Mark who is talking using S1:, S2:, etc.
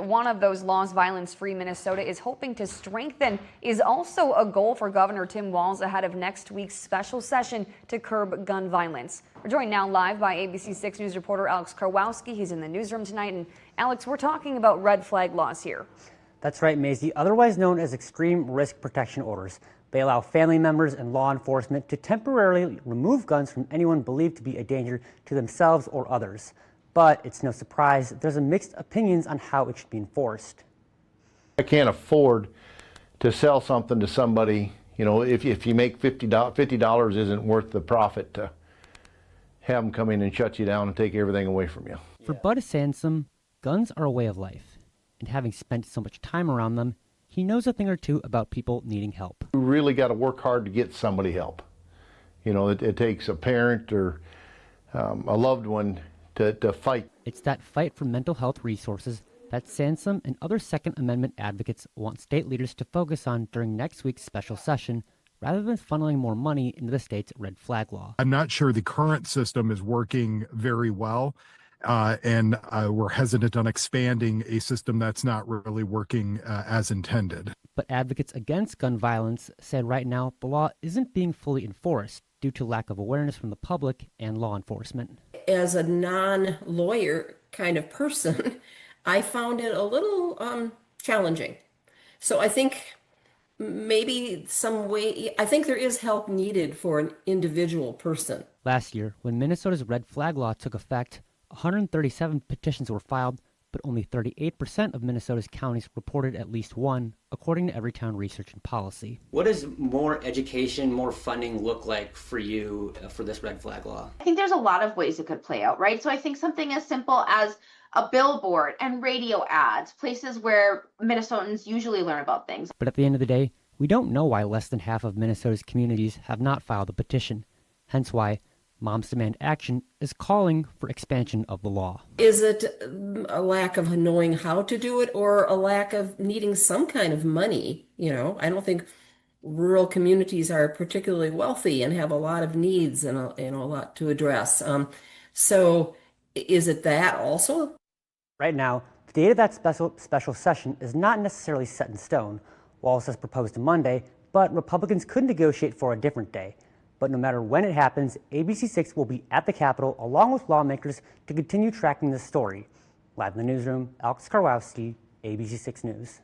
S1: One of those laws violence-free Minnesota is hoping to strengthen is also a goal for Governor Tim Walz ahead of next week's special session to curb gun violence. We're joined now live by ABC 6 News reporter Alex Karwowski. He's in the newsroom tonight. And Alex, we're talking about red flag laws here.
S2: That's right, Maisie. Otherwise known as extreme risk protection orders. They allow family members and law enforcement to temporarily remove guns from anyone believed to be a danger to themselves or others. But it's no surprise there's a mixed opinions on how it should be enforced.
S3: I can't afford to sell something to somebody, you know, if you make $50 isn't worth the profit to have them come in and shut you down and take everything away from you.
S2: For Bud Sansom, guns are a way of life. And having spent so much time around them, he knows a thing or two about people needing help.
S3: You really got to work hard to get somebody help. You know, it takes a parent or a loved one to fight.
S2: It's that fight for mental health resources that Sansom and other Second Amendment advocates want state leaders to focus on during next week's special session, rather than funneling more money into the state's red flag law.
S4: I'm not sure the current system is working very well, and we're hesitant on expanding a system that's not really working as intended.
S2: But advocates against gun violence said right now the law isn't being fully enforced due to lack of awareness from the public and law enforcement.
S5: As a non-lawyer kind of person, I found it a little challenging. So I think maybe I think there is help needed for an individual person.
S2: Last year, when Minnesota's red flag law took effect, 137 petitions were filed, but only 38% of Minnesota's counties reported at least one, according to Everytown Research and Policy.
S6: What does more education, more funding look like for you for this red flag law?
S7: I think there's a lot of ways it could play out, right? So I think something as simple as a billboard and radio ads, places where Minnesotans usually learn about things.
S2: But at the end of the day, we don't know why less than half of Minnesota's communities have not filed a petition, hence why Moms Demand Action is calling for expansion of the law.
S5: Is it a lack of knowing how to do it or a lack of needing some kind of money? You know, I don't think rural communities are particularly wealthy and have a lot of needs and a lot to address. So is it that also?
S2: Right now, the date of that special session is not necessarily set in stone. Walz has proposed to Monday, but Republicans could negotiate for a different day. But no matter when it happens, ABC 6 will be at the Capitol along with lawmakers to continue tracking this story. Live in the newsroom, Alex Karwowski, ABC 6 News.